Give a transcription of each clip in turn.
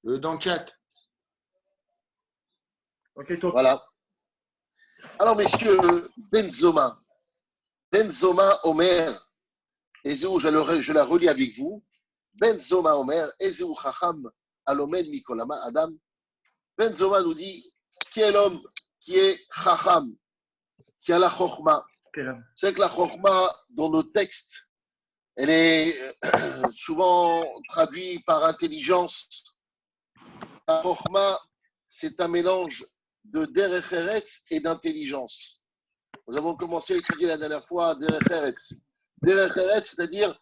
Dans le chat. Ok, toi. Voilà. Alors, messieurs, Benzoma Omer, Ezeu, je la relis avec vous. Benzoma Omer, Ezeu Chacham, Alomen Mikolama Adam. Benzoma nous dit qui est l'homme qui est Chacham, qui a la Chochma. C'est que la Chochma, dans nos textes, elle est souvent traduite par intelligence. La Chochma, c'est un mélange de Derech Eretz et d'intelligence. Nous avons commencé à étudier la dernière fois Derech Eretz. Derech Eretz, c'est-à-dire,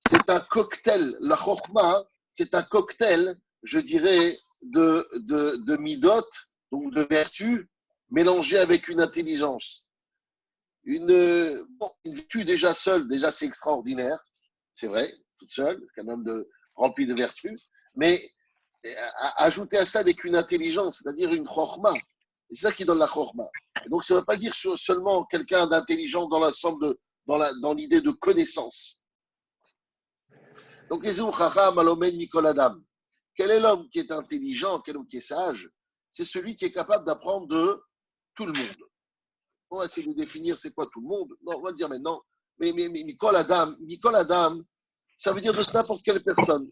c'est un cocktail. La Chochma, c'est un cocktail, je dirais, de midot, donc de vertu, mélangée avec une intelligence. Une vertu déjà seule, déjà c'est extraordinaire, c'est vrai, toute seule, un homme rempli de vertu, mais ajouter à ça avec une intelligence, c'est-à-dire une chokhmah, c'est ça qui donne la chokhmah. Et donc ça ne veut pas dire seulement quelqu'un d'intelligent dans l'ensemble, dans l'idée de connaissance. Donc les chacham alomen mikol adam. Quel est l'homme qui est intelligent, quel homme qui est sage? C'est celui qui est capable d'apprendre de tout le monde. On va essayer de définir c'est quoi tout le monde. Non, on va le dire maintenant. Mais Mikol Adam, ça veut dire de n'importe quelle personne.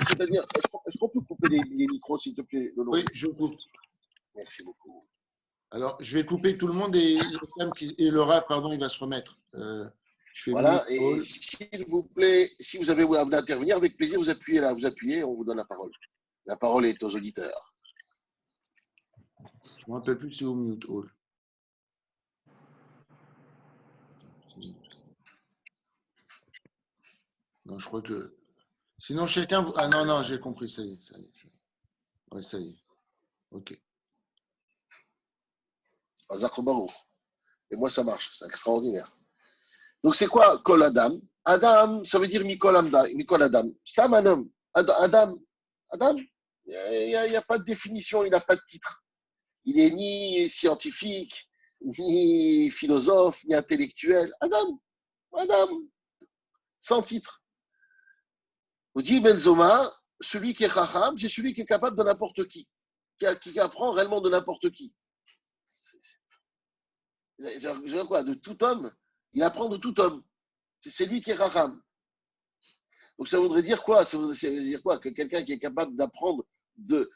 C'est-à-dire, est-ce qu'on peut couper les micros, s'il te plaît, Lolo? Oui, je coupe. Merci beaucoup. Alors, je vais couper tout le monde et le rat, pardon, il va se remettre. Voilà, et s'il vous plaît, si vous avez voulu intervenir, avec plaisir, vous appuyez là, on vous donne la parole. La parole est aux auditeurs. Je ne me rappelle plus si c'est au mute all. Non, je crois que. Sinon, chacun. Ah non, j'ai compris, ça y est. Ouais, ça y est. Ok. Et moi, ça marche, c'est extraordinaire. Donc, c'est quoi Kol Adam? Adam, ça veut dire Mikol Adam. C'est un homme. Adam, il n'y a pas de définition, il n'a pas de titre. Il n'est ni scientifique, ni philosophe, ni intellectuel. Adam, sans titre. Vous dit Benzoma, celui qui est Chacham, c'est celui qui est capable de n'importe qui apprend réellement de n'importe qui. C'est quoi? De tout homme. Il apprend de tout homme. C'est lui qui est Chacham. Donc ça voudrait dire quoi? Ça voudrait dire quoi? Que quelqu'un qui est capable d'apprendre de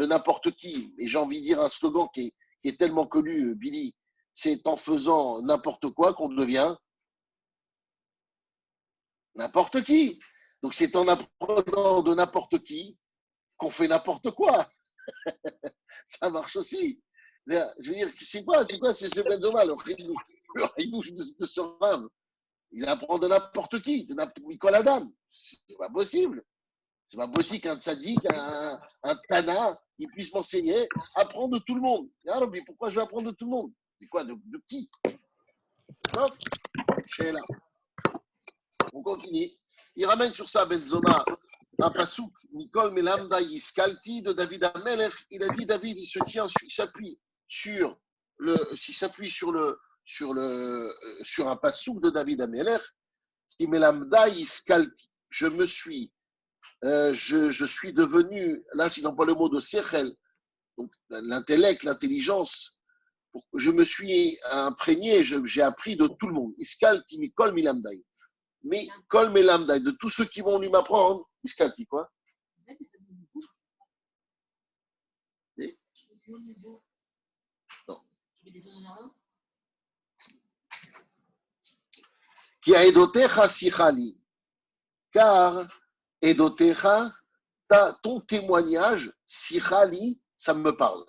n'importe qui. Et j'ai envie de dire un slogan qui est tellement connu, Billy, c'est en faisant n'importe quoi qu'on devient n'importe qui. Donc c'est en apprenant de n'importe qui qu'on fait n'importe quoi. Ça marche aussi. Je veux dire, c'est quoi ce Benzoma, le ridouche de ce rave? Il apprend de n'importe qui, de Nicole Adam. C'est pas possible. C'est pas possible qu'un tzaddik, un tana, il puisse m'enseigner, apprendre de tout le monde. Alors, mais pourquoi je vais apprendre de tout le monde? C'est quoi, de qui? Sauf, chez là. On continue. Il ramène sur ça, Benzoma, un pasouk, Nicole Melamda Yiskalti de David Amelech. Il a dit, David, il s'appuie sur un pasouk de David Amelech, qui Melamda Yiskalti. Je suis devenu, là, si n'emploie le mot de Sechel, donc l'intellect, l'intelligence, je me suis imprégné, j'ai appris de tout le monde. Iskalti Mikol Milamdai. Mais Kol Milamdai, de tous ceux qui vont lui m'apprendre, Iskalti, quoi? Non. Qui a Edotecha Sichali, car Edotecha, ton témoignage, Sichali, ça me parle.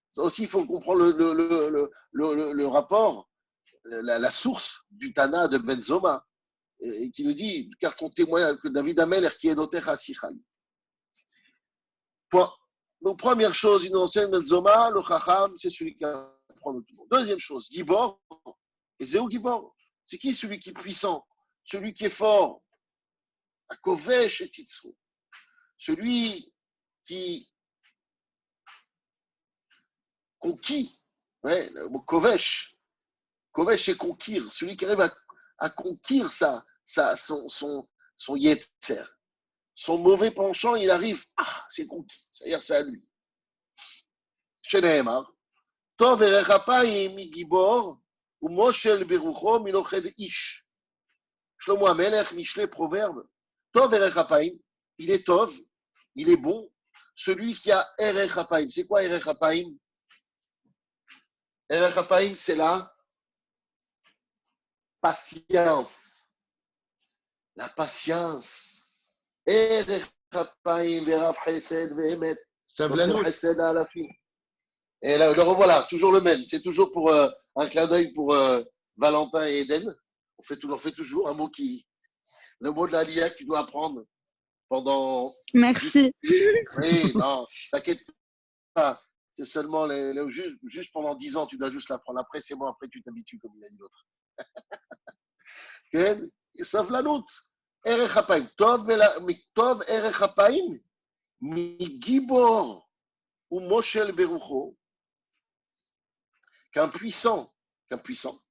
Ça aussi, il faut comprendre le rapport, la source du Tana de Benzoma, et qui nous dit, car ton témoignage, que David Ameler, qui est Dotecha Sichali. Donc, première chose, il nous enseigne Benzoma, le Chacham, c'est celui qui apprend de tout le monde. Deuxième chose, Gibor, et Zéou Gibor, c'est qui celui qui est puissant, celui qui est fort, Akovesh et Titzrou, celui qui conquis, ouais, le mot Kovesh, c'est conquérir, celui qui arrive à conquérir son Yetzer. son mauvais penchant, il arrive, c'est conquis, c'est-à-dire c'est à lui. שנאמר, טוב ערך אפיים מגיבור ומושל ברוחו מלוכד איש. שלמה המלך, Michelet, Proverbe, טוב ערך אפיים, il est tov, il est bon, celui qui a ערך אפיים. C'est quoi ערך אפיים? ערך אפיים, c'est la patience. La patience. ערך אפיים ורב חסד ואמת. Savlanout. חסד האלפים. Et là, le revoilà, toujours le même. C'est toujours pour un clin d'œil pour Valentin et Eden. On fait toujours un mot le mot de la LIA que tu dois apprendre pendant. Merci. Oui, non, t'inquiète pas. C'est seulement juste pendant 10 ans, tu dois juste l'apprendre. Après, c'est bon, après, tu t'habitues, comme il a dit l'autre. כן? סבלנות. ערך אפיים. טוב ערך אפיים מגיבור ומושל ברוחו. Qu'un puissant,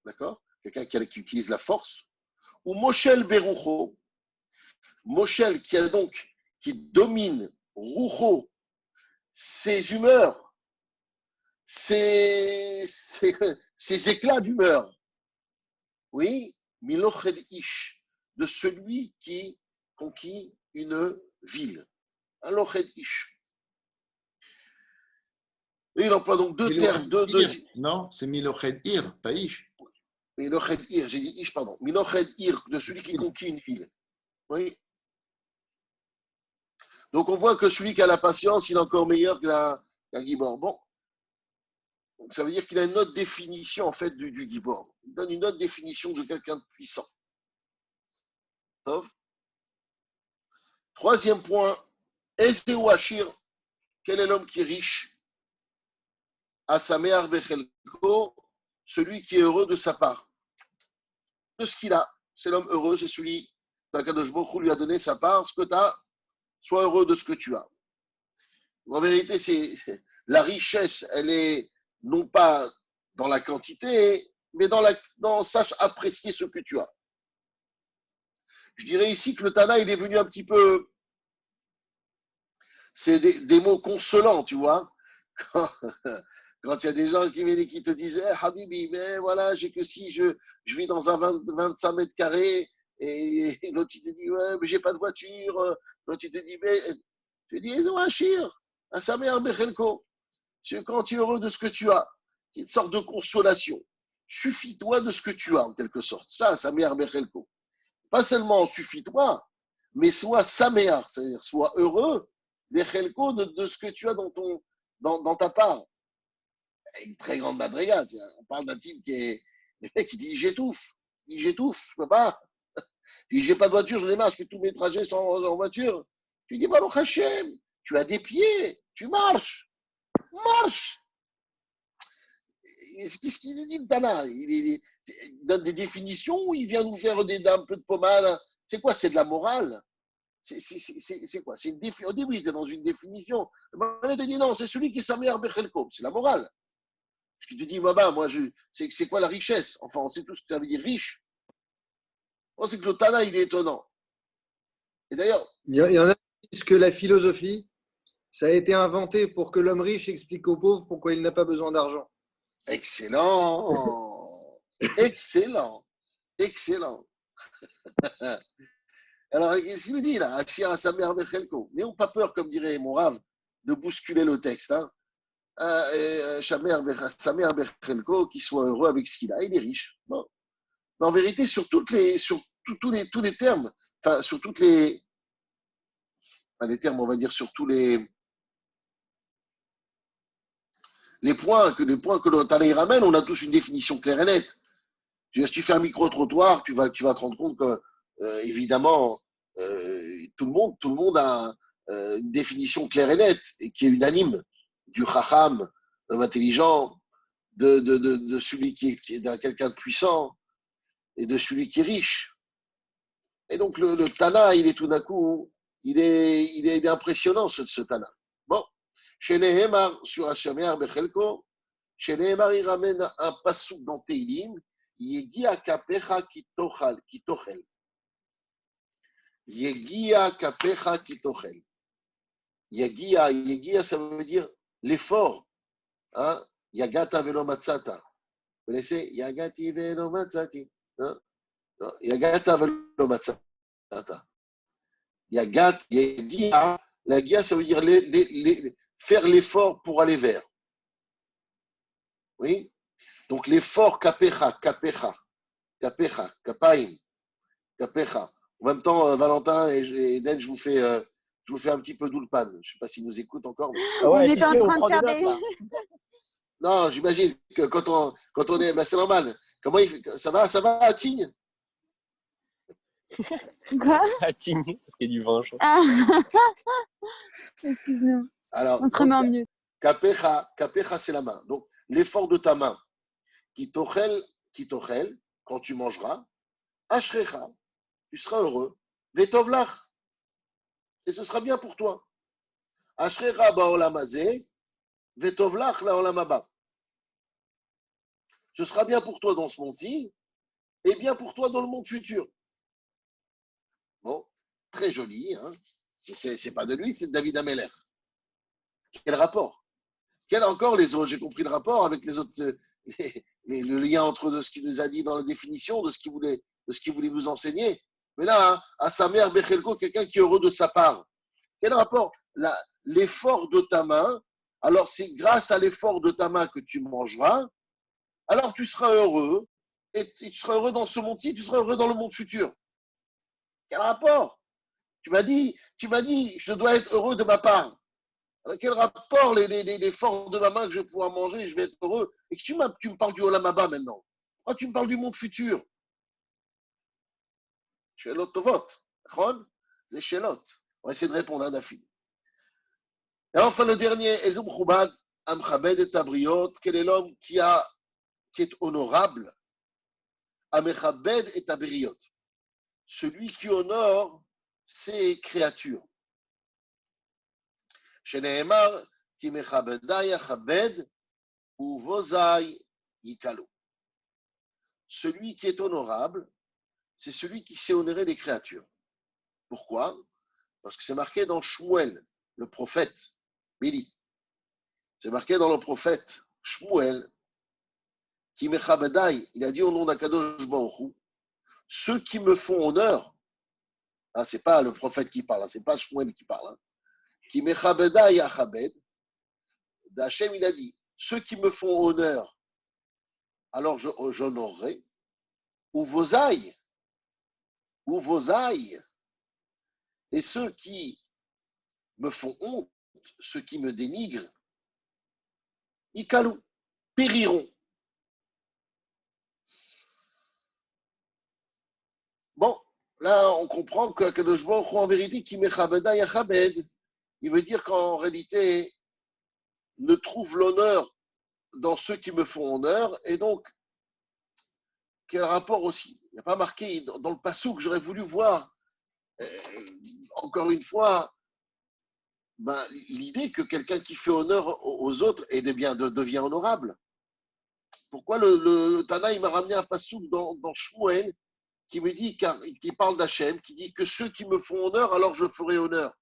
d'accord? Quelqu'un qui utilise la force, ou Moshel Berucho, Moshel qui domine Rucho, ses humeurs, ses éclats d'humeur. Oui, Miloched Ish, de celui qui conquit une ville. Un Loched Ish. Et il emploie donc deux termes. Non, c'est Miloched Ir, pas Ish. Miloched Ir, j'ai dit Ish, pardon. Miloched Ir, de celui qui conquit une ville. Oui. Donc on voit que celui qui a la patience, il est encore meilleur qu'un Gibor. Bon. Donc ça veut dire qu'il a une autre définition en fait du Gibor. Il donne une autre définition de quelqu'un de puissant. Troisième point, Ezeu Ashir, quel est l'homme qui est riche? Asamear Bechelko, celui qui est heureux de sa part. De ce qu'il a. C'est l'homme heureux, c'est celui qu'Akadosh Baruch Hu lui a donné sa part. Ce que tu as, sois heureux de ce que tu as. En vérité, la richesse, elle est non pas dans la quantité, mais dans sache apprécier ce que tu as. Je dirais ici que le Tana, il est venu un petit peu. C'est des mots consolants, tu vois. Quand il y a des gens qui viennent et qui te disent Habibi, mais voilà, j'ai que si je vis dans un 25 mètres carrés, et l'autre il te dit ouais, mais j'ai pas de voiture, l'autre il te dit mais tu dis Ezouachir, un Samer Bechelko. Quand tu es heureux de ce que tu as, c'est une sorte de consolation. Suffis-toi de ce que tu as, en quelque sorte. Ça, Samer Bechelko. Pas seulement suffis-toi, mais sois Samer, c'est-à-dire sois heureux, Bechelko, de ce que tu as dans ta part. Une très grande madriga. On parle d'un type le mec qui dit j'étouffe, je peux pas. Puis j'ai pas de voiture, j'en ai marre, je fais tous mes trajets en voiture. Tu dis Baruch Hashem, tu as des pieds, tu marches. Qu'est-ce qu'il nous dit le Tana? Il donne des définitions ou il vient nous faire un peu de pommade? C'est quoi? C'est de la morale? C'est quoi? Au début, il était dans une définition. Il te dit non, c'est celui qui est sa meilleure Bechelko. C'est la morale. Parce qu'il te dit, moi, c'est quoi la richesse? Enfin, on sait tout ce que ça veut dire riche. On sait que le Tana, il est étonnant. Et d'ailleurs. Il y en a qui disent que la philosophie, ça a été inventé pour que l'homme riche explique aux pauvres pourquoi il n'a pas besoin d'argent. Excellent. Excellent. Alors, qu'est-ce qu'il nous dit là? Achir à sa mère Bechelko. N'ayons pas peur, comme dirait mon rave, de bousculer le texte. Hein. Samer Bechelko, qui soit heureux avec ce qu'il a, il est riche. Bon. Mais en vérité, sur tous les termes, enfin, sur toutes les termes, on va dire, sur tous les points que le Tana ramène, on a tous une définition claire et nette. Si tu fais un micro-trottoir, tu vas te rendre compte que, évidemment, tout le monde a une définition claire et nette et qui est unanime du Chacham, l'homme intelligent, de celui qui est quelqu'un de puissant et de celui qui est riche. Et donc le Tana, il est tout d'un coup, il est impressionnant ce Tana. Bon, chez Nehemar sur Hashamer Bechelko, chez Nehemar il ramène un passouk dans Teilim, Yegi Akapecha Kitochel. Yegia kapecha kitochel. Yegia, ça veut dire l'effort. Hein? Yagata velo matzata. Vous connaissez? Yagati velo matzati. Hein? Yagata velo matzata. Yegia, la gia, ça veut dire faire l'effort pour aller vers. Oui? Donc l'effort kapecha, kapaim, kapecha. En même temps, Valentin et Eden, je vous fais un petit peu d'oulpan. Je ne sais pas s'ils nous écoutent encore. Mais... Ouais, On était en train prend de faire notes, des. là. Non, j'imagine que quand on est, ben c'est normal. Comment ça va, Atigne? Quoi? Atigne, parce qu'il y a du vin. Ah. Excuse-nous. Alors, On se remet en mieux. kapecha, c'est la main. Donc, l'effort de ta main. Kitochel, quand tu mangeras. Ashrecha, tu seras heureux. Vetovlach, et ce sera bien pour toi. Ashrecha ba'olam hazeh, vetovlach la'olam haba. Ce sera bien pour toi dans ce monde-ci et bien pour toi dans le monde futur. Bon, très joli. Hein, c'est pas de lui, c'est de David Ameller. Quel rapport? Quel encore les autres? J'ai compris le rapport avec les autres, le lien entre ce qu'il nous a dit dans la définition, de ce qu'il voulait nous enseigner. Mais là, hein, à sa mère Bechelko, quelqu'un qui est heureux de sa part. Quel rapport? L'effort de ta main, alors c'est grâce à l'effort de ta main que tu mangeras, alors tu seras heureux, et tu seras heureux dans ce monde-ci, tu seras heureux dans le monde futur. Quel rapport? Tu m'as dit, je dois être heureux de ma part. Alors, quel rapport l'effort de ma main que je vais pouvoir manger, je vais être heureux? Et que tu me parles du Olam Haba maintenant. Pourquoi tu me parles du monde futur? Shelot Tovot. C'est Shelot. On va essayer de répondre à Daphine. Et enfin, le dernier, Ezum Choubad, Amchabed et Tabriot, quel est l'homme qui est honorable? Amchabed et Tabriot. Celui qui honore ses créatures. Sheneemar, ki mechabedai yachabed, ou vozai yikalo. Celui qui est honorable, c'est celui qui sait honorer les créatures. Pourquoi? Parce que c'est marqué dans Shmuel, le prophète, Mili. C'est marqué dans le prophète Shmuel, qui mechabedai, il a dit au nom d'Akadosh Baruch Hu, ceux qui me font honneur, hein, c'est pas le prophète qui parle, hein, c'est pas Shmuel qui parle, hein, qui mechabedai yachabed, d'Hachem il a dit, ceux qui me font honneur, alors j'honorerai, ou vos aïs, et ceux qui me font honte, ceux qui me dénigrent, Ikalou, périront. Bon, là, on comprend que Kadosh Baruch Hu, en vérité, qui mechabeda yachabed, il veut dire qu'en réalité, ne trouve l'honneur dans ceux qui me font honneur, et donc, quel rapport aussi? Il n'y a pas marqué dans le passou que j'aurais voulu voir, encore une fois, ben, l'idée que quelqu'un qui fait honneur aux autres devient honorable. Pourquoi le Tana, il m'a ramené un passouk dans Shmuel qui me dit, qui parle d'Hachem, qui dit que ceux qui me font honneur, alors je ferai honneur.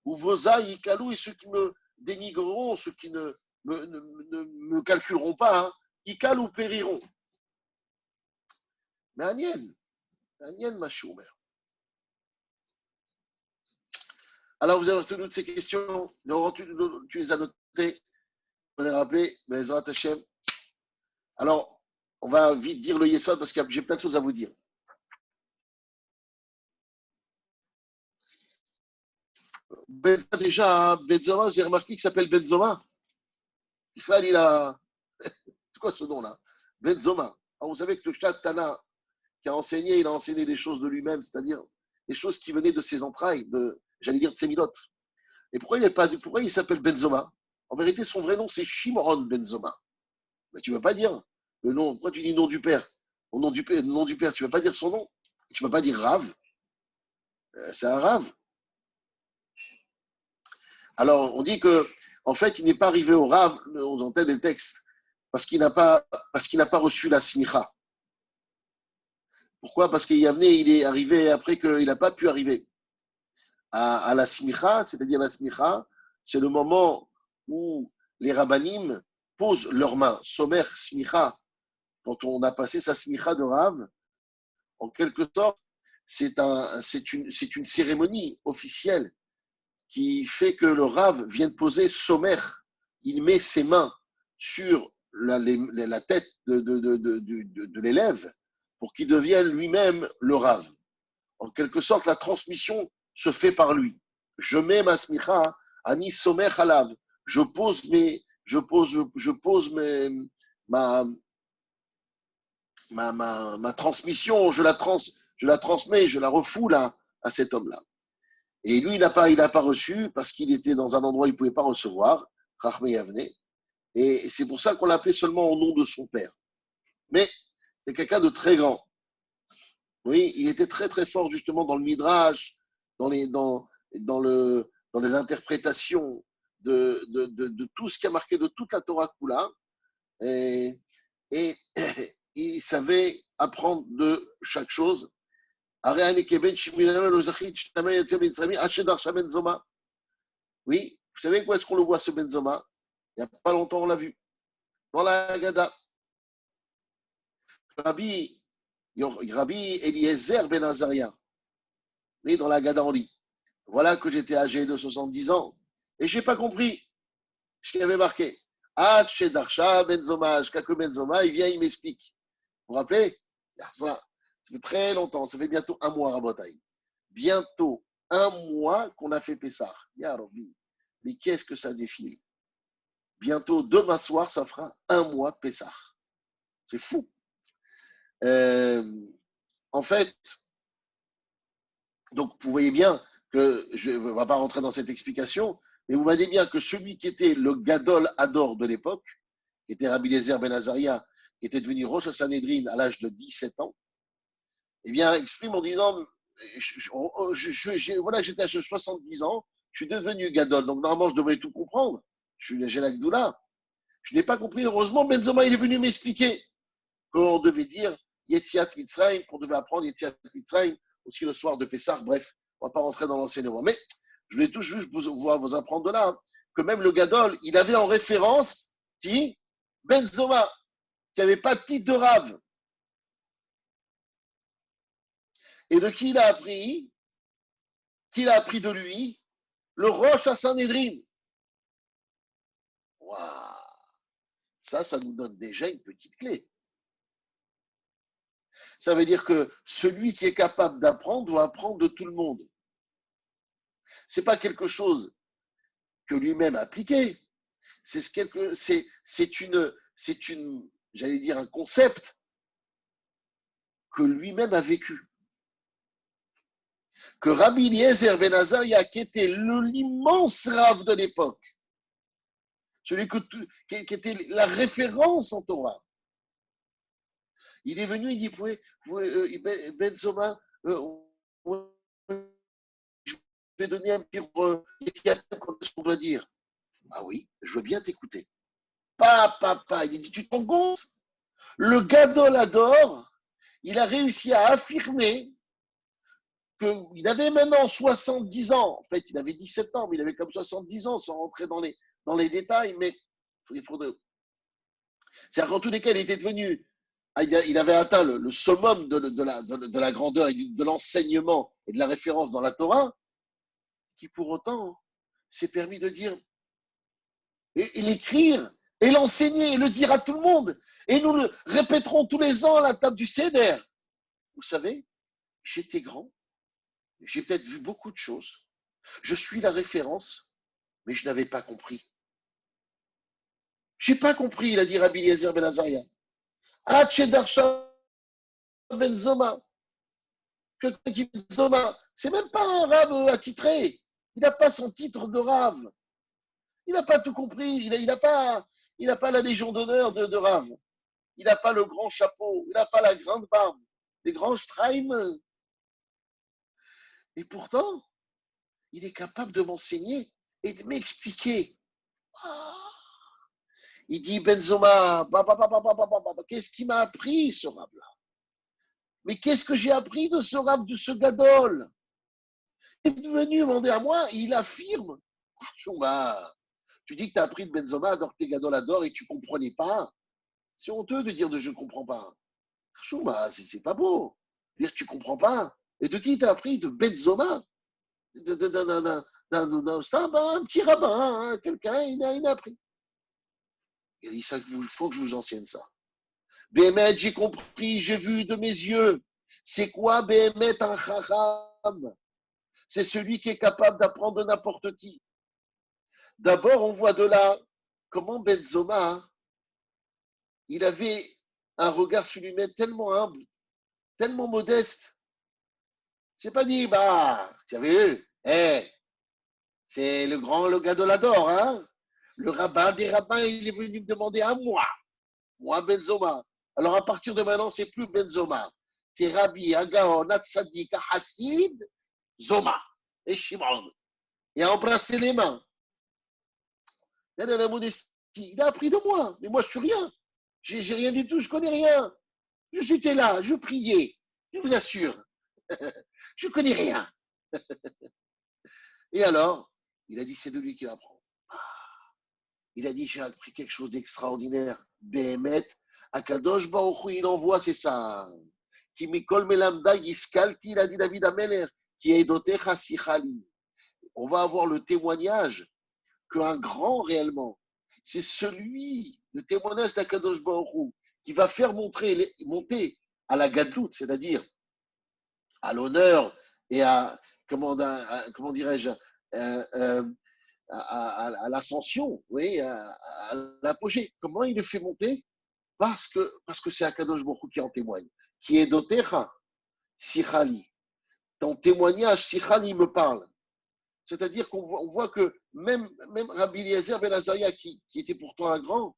Ou Vosa, Ikalou, et ceux qui me dénigreront, ceux qui ne me calculeront pas, hein, Ikalou périront. Mais Agnien Machoumer. Alors, vous avez retenu toutes ces questions, tu les as notées, on les rappelées, Bezrat Hachem. Alors, on va vite dire le Yesod parce que j'ai plein de choses à vous dire. Déjà, Benzoma, j'ai remarqué qu'il s'appelle Benzoma. Il a. C'est quoi ce nom-là? Benzoma. Alors, vous savez que le Shat Tana qui a enseigné, il a enseigné des choses de lui-même, c'est-à-dire des choses qui venaient de ses entrailles, j'allais dire de ses midotes. Et pourquoi il s'appelle Benzoma? En vérité, son vrai nom, c'est Shimron Benzoma. Mais tu ne veux pas dire le nom. Pourquoi tu dis le nom du père? Le nom du père, tu ne veux pas dire son nom. Tu ne peux pas dire Rav. C'est un Rav. Alors, on dit que, en fait, il n'est pas arrivé au Rav, on entend des textes, parce qu'il n'a pas reçu la smicha. Pourquoi? Parce qu'il il est arrivé après qu'il n'a pas pu arriver à la smicha, c'est-à-dire la smicha, c'est le moment où les rabbanim posent leurs mains, somer smicha, quand on a passé sa smicha de Rav, en quelque sorte, c'est une cérémonie officielle qui fait que le Rav vient de poser sommer, il met ses mains sur la tête de l'élève pour qu'il devienne lui-même le Rav. En quelque sorte, la transmission se fait par lui. Je mets ma smicha, ani somer halav. Je pose ma transmission, je la transmets, je la refoule à cet homme-là. Et lui, il n'a pas reçu parce qu'il était dans un endroit où il ne pouvait pas recevoir, Rachmei Avne. Et c'est pour ça qu'on l'appelait seulement au nom de son père. Mais c'est quelqu'un de très grand. Oui, il était très très fort justement dans le midrash, dans les interprétations de tout ce qui a marqué de toute la Torah Kula. Et il savait apprendre de chaque chose. Oui, vous savez où est-ce qu'on le voit ce Benzoma? Il n'y a pas longtemps, on l'a vu. Dans la Haggadah. Rabbi Eliezer Ben Azaria. Oui, dans la Haggadah, on lit. Voilà que j'étais âgé de 70 ans. Et je n'ai pas compris ce qu'il y avait marqué. Chez Darsha Benzoma, jusqu'à que Benzoma, il vient, il m'explique. Vous vous rappelez? Ça fait très longtemps, ça fait bientôt un mois, Rabotaï. Bientôt un mois qu'on a fait Pessah. Ya Rabbi, mais qu'est-ce que ça défile? Bientôt, demain soir, ça fera un mois Pessah. C'est fou. En fait, donc vous voyez bien que je ne vais pas rentrer dans cette explication, mais vous voyez bien que celui qui était le Gadol Hador de l'époque, qui était Rabbi Eliezer Ben Azaria, qui était devenu Rosh Sanhedrin à l'âge de 17 ans, eh bien, exprime en disant voilà, j'étais à 70 ans, je suis devenu Gadol, donc normalement je devrais tout comprendre. J'ai la Gdoula. Je n'ai pas compris. Heureusement, Benzoma, il est venu m'expliquer qu'on devait dire Yetziat Mitzrayim, qu'on devait apprendre Yetziat Mitzrayim aussi le soir de Pessah. Bref, on ne va pas rentrer dans l'enseignement. Mais je voulais tout juste vous apprendre de là hein, que même le Gadol, il avait en référence qui Benzoma, qui n'avait pas de titre de Rav. Et de qui il a appris? Qui a appris de lui? Le Rosh Sanhedrin. Waouh! Ça nous donne déjà une petite clé. Ça veut dire que celui qui est capable d'apprendre doit apprendre de tout le monde. Ce n'est pas quelque chose que lui-même a appliqué. J'allais dire, un concept que lui-même a vécu. Que Rabbi Eliezer Ben Azaria, qui était l'immense rave de l'époque, celui qui était la référence en Torah, il est venu, il dit, Benzoma, je vais donner un petit ce qu'on doit dire. Ah oui, je veux bien t'écouter. Papa, il dit, tu te rends compte? Le Gadol Hador, il a réussi à affirmer qu'il avait maintenant 70 ans. En fait, il avait 17 ans, mais il avait comme 70 ans sans rentrer dans les détails. Mais c'est-à-dire qu'en tous les cas, il était devenu, il avait atteint le summum de la grandeur et de l'enseignement et de la référence dans la Torah, qui pour autant s'est permis de dire et l'écrire et l'enseigner et le dire à tout le monde. Et nous le répéterons tous les ans à la table du Seder. Vous savez, j'étais grand, j'ai peut-être vu beaucoup de choses, je suis la référence, mais je n'avais pas compris. Je n'ai pas compris, il a dit Rabbi Eliezer Ben Azaria. Benzoma. C'est même pas un rave attitré. Il n'a pas son titre de rave. Il n'a pas tout compris. Il n'a pas la légion d'honneur de rave. Il n'a pas le grand chapeau. Il n'a pas la grande barbe. Les grands Streim. Et pourtant, il est capable de m'enseigner et de m'expliquer. Il dit Benzoma, qu'est-ce qui m'a appris ce rave-là? Mais qu'est-ce que j'ai appris de ce rab, de ce gadol? Il est venu demander à moi, il affirme. Chouma, tu dis que tu as appris de Benzoma, alors que tes gadol adorent et tu ne comprenais pas. C'est honteux de dire de je ne comprends pas. Chouma, c'est pas beau. Dire que tu ne comprends pas. Et de qui t'as appris? De Benzoma? Un petit rabbin, hein, quelqu'un, il a appris. Il a dit ça, il faut que je vous enseigne ça. Béhémet, j'ai compris, j'ai vu de mes yeux. C'est quoi Béhémet un chacham? C'est celui qui est capable d'apprendre de n'importe qui. D'abord, on voit de là comment Benzoma, il avait un regard sur lui-même tellement humble, tellement modeste. C'est pas dit, bah, tu as vu, c'est le gars de l'adore, hein? Le rabbin des rabbins, il est venu me demander à moi Benzoma. Alors à partir de maintenant, c'est plus Benzoma. C'est Rabbi, Agaon, Atzadik, Hassid, Zoma et Shimon. Et à embrasser les mains. Il a la modestie. Il a appris de moi. Mais moi, je suis rien. J'ai rien du tout, je connais rien. J'étais là, je priais. Je vous assure. Je connais rien. Et alors, il a dit, c'est de lui qui apprend. Il a dit, j'ai appris quelque chose d'extraordinaire. Behemet, Akadosh Baruch Hu, il envoie, c'est ça. Qui mikol melamda yiskalti, il a dit David Ameler, qui est doté chasichali. On va avoir le témoignage qu'un grand réellement, c'est celui, le témoignage d'Akadosh Baruch Hu, qui va faire monter à la gadoute, c'est-à-dire à l'honneur et à, comment dirais-je, à l'ascension, oui, à l'apogée. Comment il le fait monter? Parce que c'est Akadosh Baruch Hu qui en témoigne. Qui est dotecha, sichali. Ton témoignage, sichali me parle. C'est-à-dire qu'on voit que même Rabbi Eliezer Ben Azaria, qui était pourtant un grand,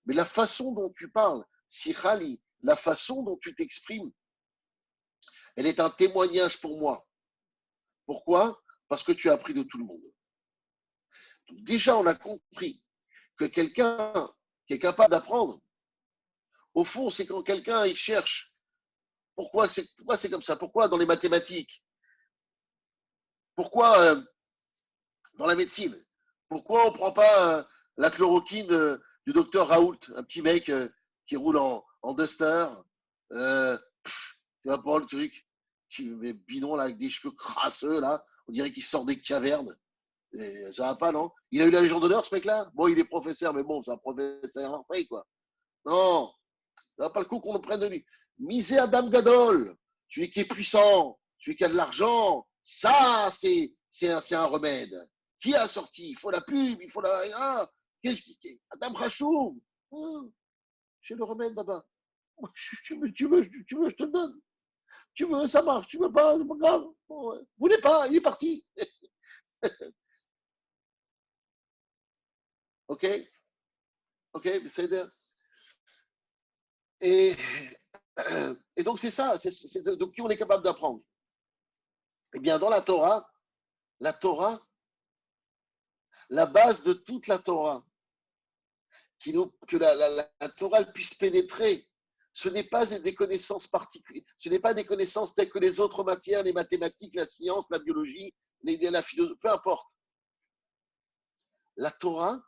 mais la façon dont tu parles, sichali, la façon dont tu t'exprimes, elle est un témoignage pour moi. Pourquoi? Parce que tu as appris de tout le monde. Donc déjà, on a compris que quelqu'un qui est capable d'apprendre, au fond, c'est quand quelqu'un il cherche. Pourquoi c'est comme ça? Pourquoi dans les mathématiques? Pourquoi dans la médecine? Pourquoi on ne prend pas la chloroquine du docteur Raoult, un petit mec qui roule en Duster? Tu vas prendre le truc, bidon là, avec des cheveux crasseux, là, on dirait qu'il sort des cavernes. Et ça va pas, non? Il a eu la Légion d'honneur, ce mec-là? Bon, il est professeur, mais bon, c'est un professeur à Marseille, quoi. Non, ça va pas le coup qu'on le prenne de lui. Misé Adam Gadol, celui qui est puissant, celui qui a de l'argent, ça, c'est un remède. Qui a sorti? Il faut la pub, il faut la. Ah, Adam Rachouv. Ah, j'ai le remède, Baba. Tu veux, je te le donne. Tu veux, ça marche. Tu veux pas, c'est pas grave. Vous voulez pas, il est parti. Ok? Ok, c'est et, et donc c'est ça, c'est de qui on est capable d'apprendre. Eh bien, dans la Torah, la base de toute la Torah, que la Torah elle puisse pénétrer, ce n'est pas des connaissances particulières, ce n'est pas des connaissances telles que les autres matières, les mathématiques, la science, la biologie, la philosophie, peu importe. La Torah,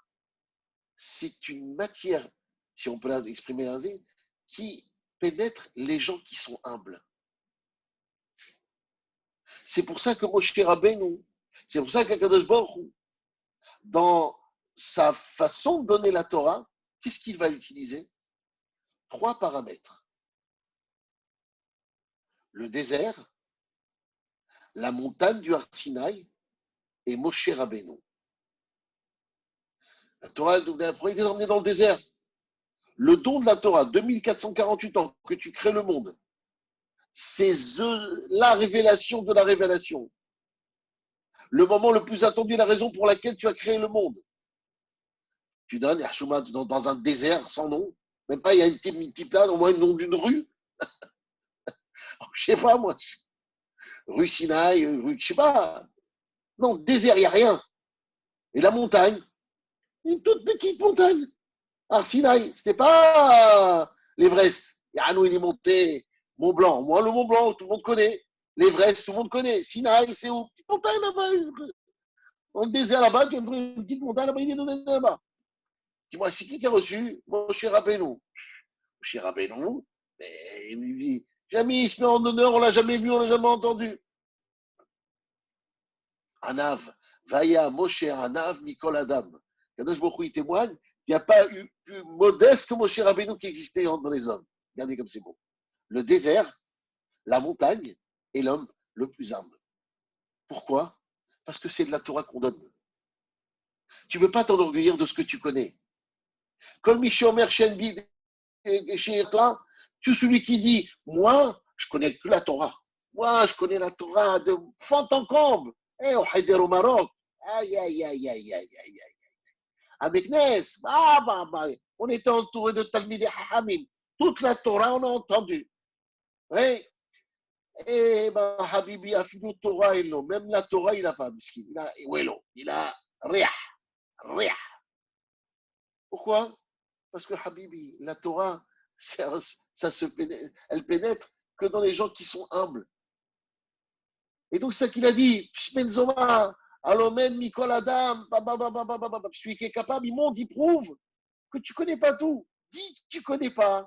c'est une matière, si on peut l'exprimer ainsi, qui pénètre les gens qui sont humbles. C'est pour ça que Moshe Rabbeinu, c'est pour ça qu'Akadosh Baruch Hu, dans sa façon de donner la Torah, qu'est-ce qu'il va utiliser? 3 paramètres. Le désert, la montagne du Har Sinaï et Moshe Rabbeinu. La Torah, il est emmené dans le désert. Le don de la Torah, 2448 ans que tu crées le monde, c'est la révélation de la révélation. Le moment le plus attendu, la raison pour laquelle tu as créé le monde. Tu donnes Yahshua dans un désert sans nom, même pas, il y a une petite place, au moins le nom d'une rue. Je ne sais pas, moi. Rue Sinaï, rue, je ne sais pas. Non, désert, il n'y a rien. Et la montagne, une toute petite montagne. Har Sinaï, ce n'était pas l'Everest. Yannou, il est monté, Mont Blanc. Moi, le Mont Blanc, tout le monde connaît. L'Everest, tout le monde connaît. Sinaï, c'est où? Petite montagne là-bas. Dans le désert là-bas, tu as une petite montagne là-bas, il est donné là-bas. Dis-moi, c'est qui a reçu? Mon cher Rabbeinu. Mon cher Rabbeinu, mais il lui dit, jamais il se met en honneur, on l'a jamais vu, on l'a jamais entendu. Anav, Vaya, Moshe, Anav, Mikol Adam. Kadosh Baruch Hu, il témoigne qu'il n'y a pas eu plus modeste que Moshe Rabbeinu qui existait dans les hommes. Regardez comme c'est beau. Le désert, la montagne et l'homme le plus humble. Pourquoi? Parce que c'est de la Torah qu'on donne. Tu ne veux pas t'enorgueillir de ce que tu connais. Comme Michel Omer Shenbid chez toi, tu es celui qui dit, moi, je connais que la Torah. Moi, je connais la Torah de fond en comble. Au Haider au Maroc. Aïe, aïe, aïe, aïe, aïe, aïe, aïe. Avec Nes, on était entouré de Talmidei Hachamim. Toute la Torah, on a entendu. Oui. Eh ben, Habibi a fini Torah, il n'a. Même la Torah, il n'a pas, miskin. Il a Riah. Riah. Pourquoi? Parce que Habibi, la Torah, elle pénètre que dans les gens qui sont humbles. Et donc, c'est ça qu'il a dit. Benzoma, Alomen, Mikol Adam, celui qui est capable, il montre, il prouve que tu ne connais pas tout. Dis que tu ne connais pas.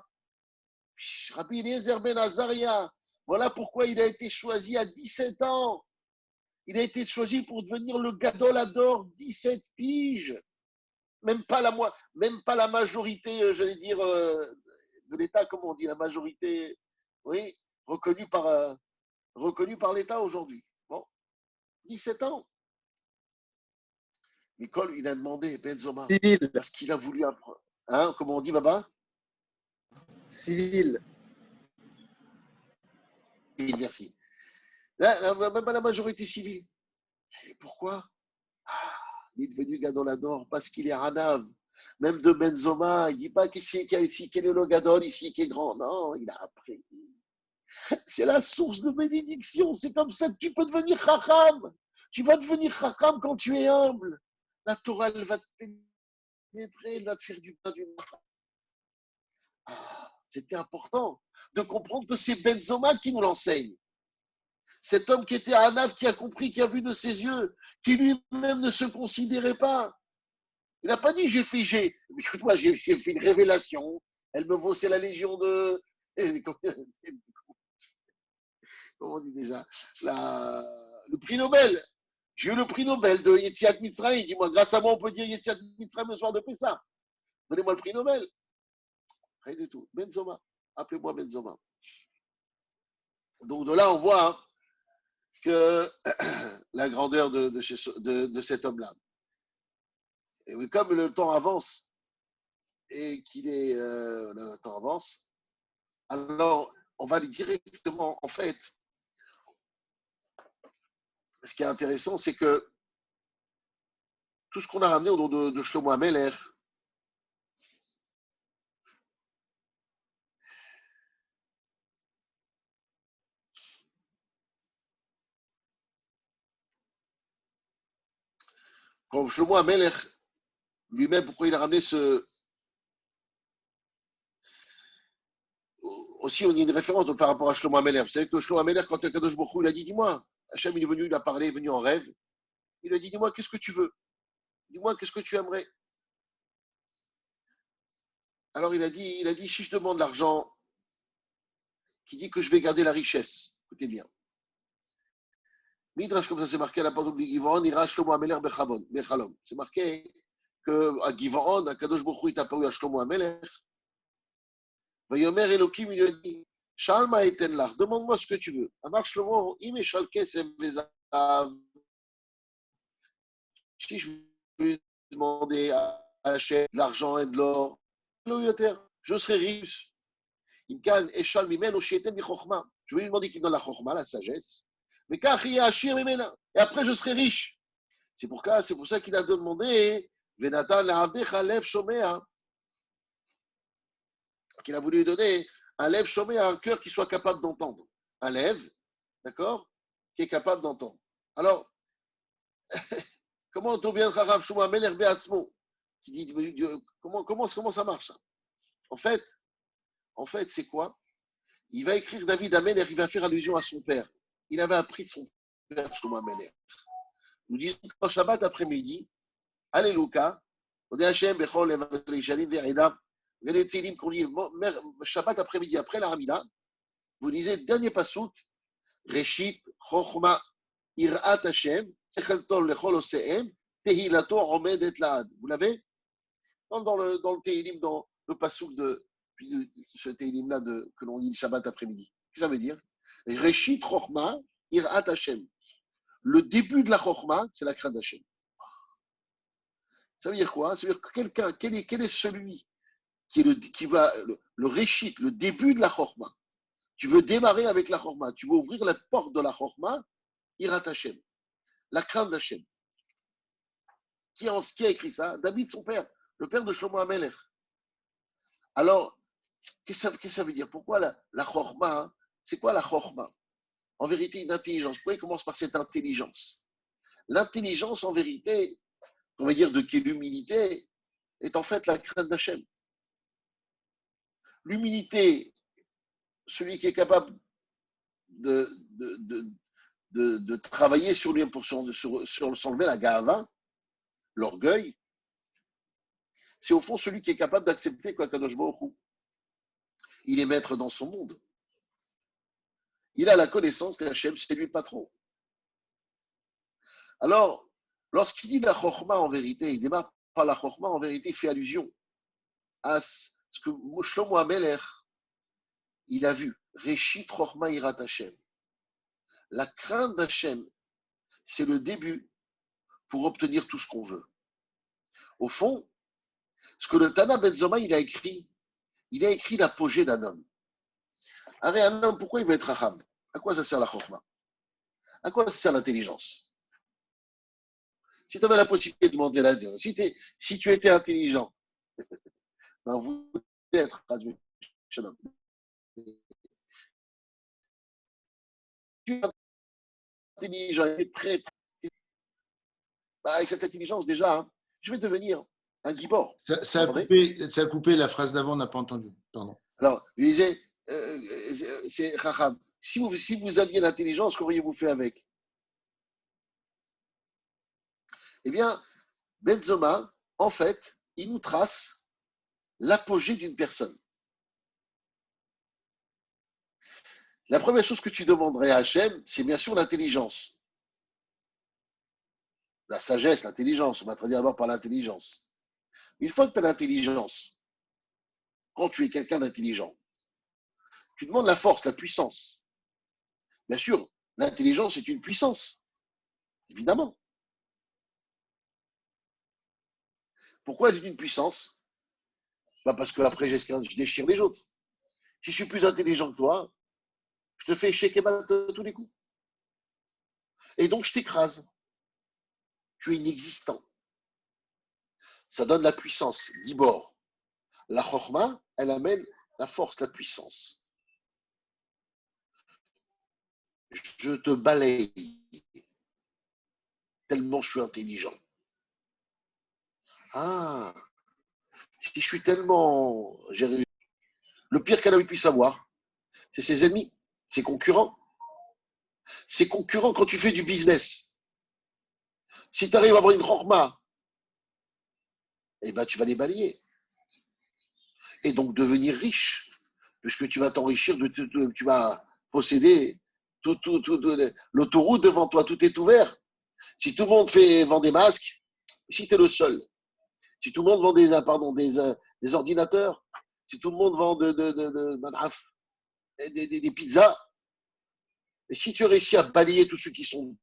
Rabbi Eliezer Ben Azaria, voilà pourquoi il a été choisi à 17 ans. Il a été choisi pour devenir le Gadol Hador, 17 piges. Même pas la majorité, j'allais dire, de l'État, comment on dit, la majorité, oui, reconnue par l'État aujourd'hui. Bon, 17 ans. Nicole, il a demandé, Benzoma, Civil. parce qu'il a voulu apprendre. Hein, comment on dit, Baba? Civil. Oui, merci. Même pas la majorité civile. Et pourquoi? Il est devenu Gadol Hador parce qu'il est Hanav. Même de Benzoma, il ne dit pas quel est le Gadol ici qui est grand. Non, il a appris. C'est la source de bénédiction. C'est comme ça que tu peux devenir Chacham. Tu vas devenir Chacham quand tu es humble. La Torah, elle va te pénétrer, elle va te faire du bien, du mal. C'était important de comprendre que c'est Benzoma qui nous l'enseigne. Cet homme qui était à Hanav, qui a compris, qui a vu de ses yeux, qui lui-même ne se considérait pas. Il n'a pas dit écoute-moi, j'ai fait une révélation. Elle me vaut, c'est la légion de. Comment on dit déjà? Le prix Nobel. J'ai eu le prix Nobel de Yetziat Mitzrayim. Dis-moi, grâce à moi, on peut dire Yetziat Mitzrayim le soir de Pessah. Donnez-moi le prix Nobel. Rien du tout. Benzoma. Appelez-moi Benzoma. Donc de là, on voit que la grandeur de cet homme-là. Et oui, comme le temps avance et qu'il est le temps avance, alors on va aller directement, en fait, ce qui est intéressant, c'est que tout ce qu'on a ramené au nom de Shlomo Ameler, comme Shlomo Ameler lui-même, pourquoi il a ramené ce. Aussi, on y a une référence par rapport à Shlomo Ameler. Vous savez que Shlomo Ameler, quand Kadosh Baruch Hu, il a dit, dis-moi, Hachem, il est venu, il a parlé, il est venu en rêve. Il a dit, dis-moi, qu'est-ce que tu veux? Dis-moi, qu'est-ce que tu aimerais? Alors il a dit, si je demande l'argent, qui dit que je vais garder la richesse. Écoutez bien. Midrash, comme ça c'est marqué à la porte de Givaon, ira Shlomo Ameler Bechalom. C'est marqué qu'à Givaon, à Kadosh Baruch Hu, il est apparu à Shlomo Ameler. Vayomer Elohim, il lui a dit, Shalma eten lach, demande-moi ce que tu veux. Amar Shlomo, im eshal kesem vezav. Si je veux demander à Hachem de l'argent et de l'or, je serai riche. Je vais lui demander qu'il me donne la chokhma, la sagesse. Mais et après je serai riche. C'est pour ça qu'il a demandé qu'il a voulu lui donner un lève chômé, un cœur qui soit capable d'entendre. Un lève, d'accord, qui est capable d'entendre. Alors, comment Tobian Charav Shuma Meler Beatzmo qui dit comment ça marche ça? En fait, c'est quoi? il va écrire David Amelech, il va faire allusion à son père. Il avait appris de son père, Shlomo Amelech. Nous disons qu'en Shabbat après-midi, Alléluia, on dit Hachem, Bechol, Levat, Rishalim, Ve'edam, il y a des télim qu'on lit Shabbat après-midi, après la Hamida, vous lisez le dernier pasouk, Reshit, Chochma, Irat Hashem, Sechel Tol, Lechol Oseem, Tehilato, Omed et Laad. Vous l'avez dans le télim, dans le pasouk de ce télim-là que l'on lit le Shabbat après-midi. Qu'est-ce que ça veut dire? Reshit, Chochma, Irat Hashem. Le début de la Chochma, c'est la crainte d'Hachem. Ça veut dire quoi? Ça veut dire que quelqu'un, quel est celui qui va, le Réchit, le début de la Chochma. Tu veux démarrer avec la Chochma, tu veux ouvrir la porte de la Chochma, Irat Hashem, la crainte d'Hachem. Qui a écrit ça? David, son père, le père de Shlomo Amelech. Alors, qu'est-ce que ça veut dire? Pourquoi la Chochma, hein? C'est quoi la Chochma? En vérité, une intelligence. Pourquoi il commence par cette intelligence? L'intelligence, en vérité, on va dire de qui est l'humilité, est en fait la crainte d'Hachem. L'humilité, celui qui est capable de travailler sur lui pour s'enlever la gava, l'orgueil, c'est au fond celui qui est capable d'accepter qu'Akadosh Baruch Hu, il est maître dans son monde. Il a la connaissance qu'Hachem, c'est lui le patron. Alors, lorsqu'il dit la Chochma en vérité, il démarre par la Chochma en vérité, il fait allusion à ce que Shlomo Amelech, il a vu. Reshit Chochma Irat Hashem. La crainte d'Hachem, c'est le début pour obtenir tout ce qu'on veut. Au fond, ce que le Tana Ben Zoma, il a écrit l'apogée d'un homme. Alors, un homme, pourquoi il veut être Racham? À quoi ça sert la Chochma? À quoi ça sert l'intelligence? Si tu avais la possibilité de demander la Dieu, si tu étais intelligent, ben vous voulez être Shalom. Tu es intelligent, très, avec cette intelligence déjà, hein, je vais devenir un gibor. Ça a coupé la phrase d'avant, on n'a pas entendu. Pardon. Alors, je disais, c'est Racham. Si vous aviez l'intelligence, qu'auriez-vous fait avec? Eh bien, Benzoma, en fait, il nous trace l'apogée d'une personne. La première chose que tu demanderais à Hachem, c'est bien sûr l'intelligence. La sagesse, l'intelligence, on va traduire d'abord par l'intelligence. Une fois que tu as l'intelligence, quand tu es quelqu'un d'intelligent, tu demandes la force, la puissance. Bien sûr, l'intelligence est une puissance, évidemment. Pourquoi elle est une puissance? Parce qu'après, je déchire les autres. Si je suis plus intelligent que toi, je te fais échec et mat tous les coups. Et donc, je t'écrase. Tu es inexistant. Ça donne la puissance, Gibor. La Chochma, elle amène la force, la puissance. Je te balaye tellement je suis intelligent. Ah, si je suis tellement... Le pire qu'un homme puisse avoir, c'est ses ennemis, ses concurrents. Ses concurrents quand tu fais du business. Si tu arrives à avoir une Chochma, eh ben, tu vas les balayer. Et donc devenir riche, puisque tu vas t'enrichir, tu vas posséder l'autoroute devant toi, tout est ouvert. Si tout le monde vend des masques, si tu es le seul, si tout le monde vend des ordinateurs, si tout le monde vend des pizzas, et si tu réussis à balayer tous ceux qui sont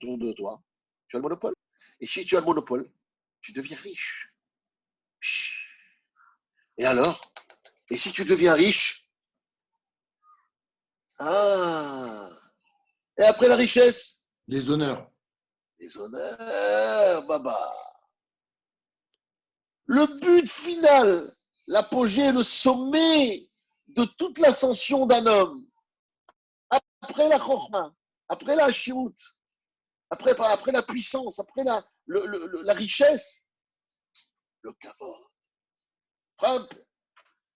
autour de toi, tu as le monopole. Et si tu as le monopole, tu deviens riche. Et alors? Et si tu deviens riche? Ah! Et après la richesse? Les honneurs. Les honneurs, baba. Le but final, l'apogée, le sommet de toute l'ascension d'un homme, après la chokhmah, après la chiout, après la puissance, après la richesse, le kavod. Trump,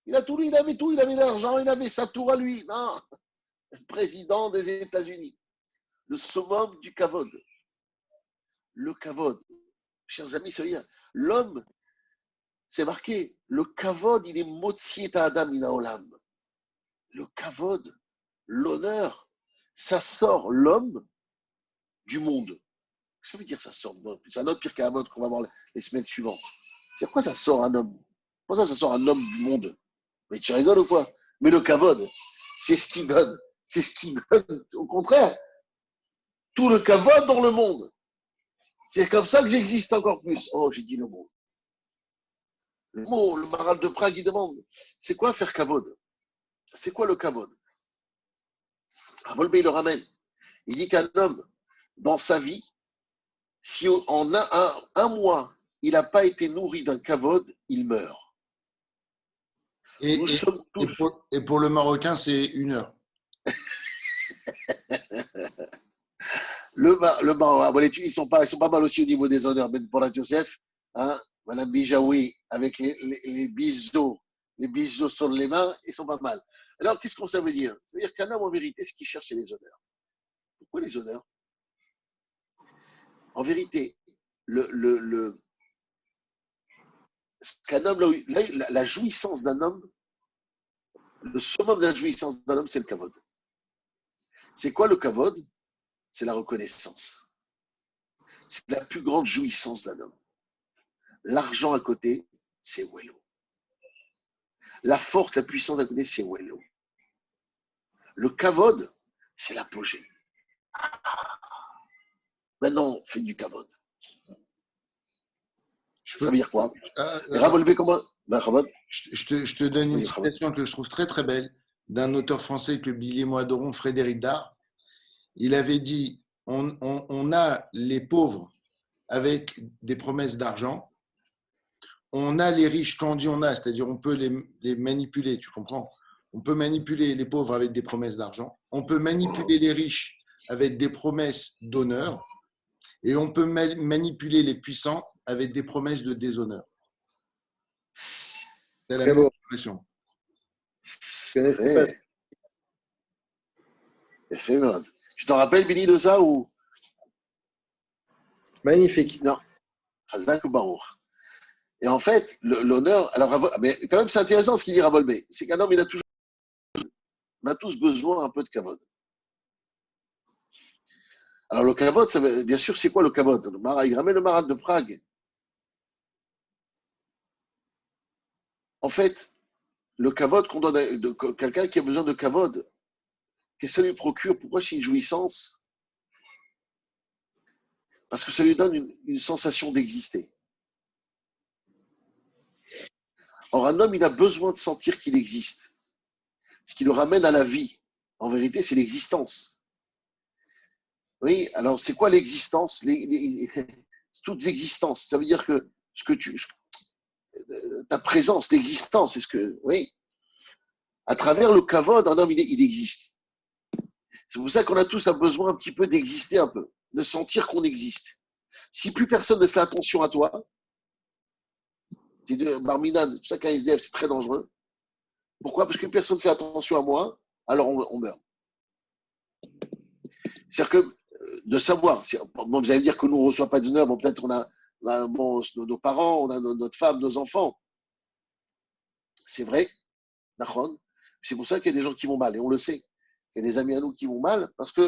Il a tout, il avait tout, il avait l'argent, il avait sa tour à lui. Non, président des États-Unis. Le summum du kavod. Le kavod. Chers amis, ça veut dire, l'homme, c'est marqué, le kavod, il est motzi à Adam minaolam. Le kavod, l'honneur, ça sort l'homme du monde. Ça veut dire ça sort. C'est un autre pire qu'un mode qu'on va voir les semaines suivantes. C'est quoi ça sort un homme? Pourquoi ça sort un homme du monde? Mais tu rigoles ou quoi? Mais le kavod, c'est ce qui donne. C'est ce qui donne. Au contraire, tout le kavod dans le monde. C'est comme ça que j'existe encore plus. Oh, j'ai dit le mot. Le mot, le Maral de Prague, il demande, c'est quoi faire kavod? C'est quoi le kavod? Volbe, il le ramène. Il dit qu'un homme, dans sa vie, si en un mois, il n'a pas été nourri d'un kavod, il meurt. Et, Nous et, sommes et tous. pour le Marocain, c'est 1 heure. Ils sont pas mal aussi au niveau des honneurs. Ben pour la Joseph, hein, Madame Bijaoui, avec les bijoux sur les mains, ils sont pas mal. Alors, qu'est-ce que ça veut dire? Ça veut dire qu'un homme, en vérité, ce qu'il cherche, c'est les honneurs. Pourquoi les honneurs? En vérité, qu'un homme, la jouissance d'un homme, le summum de la jouissance d'un homme, c'est le kavod. C'est quoi le kavod? C'est la reconnaissance. C'est la plus grande jouissance d'un homme. L'argent à côté, c'est Wello. La force, la puissance à côté, c'est Wello. Le kavod, c'est l'apogée. Maintenant, on fait du kavod. Ça veut dire quoi? Ravolvé comment? Ben, je te donne une citation que je trouve très très belle d'un auteur français que Billy et moi adorons, Frédéric Dard. Il avait dit on a les pauvres avec des promesses d'argent, on a les riches quand on dit on a, c'est-à-dire on peut les manipuler, tu comprends? On peut manipuler les pauvres avec des promesses d'argent, on peut manipuler les riches avec des promesses d'honneur, et on peut manipuler les puissants avec des promesses de déshonneur. C'est la même expression. Tu t'en rappelles, Billy, de ça ou? Magnifique. Non. Chazak ou Baruch. Et en fait, l'honneur, alors, mais quand même, c'est intéressant ce qu'il dit Ravolbé. C'est qu'un homme, on a tous besoin un peu de kavod. Alors, le kavod, bien sûr, c'est quoi le kavod? Il ramène le Maral de Prague. En fait, le kavod qu'on donne de quelqu'un qui a besoin de kavod, qu'est-ce que ça lui procure? Pourquoi c'est une jouissance? Parce que ça lui donne une sensation d'exister. Or, un homme, il a besoin de sentir qu'il existe. Ce qui le ramène à la vie, en vérité, c'est l'existence. Oui, alors c'est quoi l'existence? Toutes existences. Ça veut dire que ta présence, l'existence, c'est ce que, oui. À travers le kavod, un homme, il existe. C'est pour ça qu'on a tous besoin un petit peu d'exister un peu, de sentir qu'on existe. Si plus personne ne fait attention à toi, t'es de Barminade, c'est pour ça qu'un SDF, c'est très dangereux. Pourquoi? Parce que personne ne fait attention à moi, alors on meurt. C'est-à-dire que de savoir, bon, vous allez me dire que nous, on ne reçoit pas d'honneur, bon, peut-être on a nos parents, on a notre femme, nos enfants. C'est vrai, d'accord. C'est pour ça qu'il y a des gens qui vont mal, et on le sait. Il y a des amis à nous qui vont mal, parce que,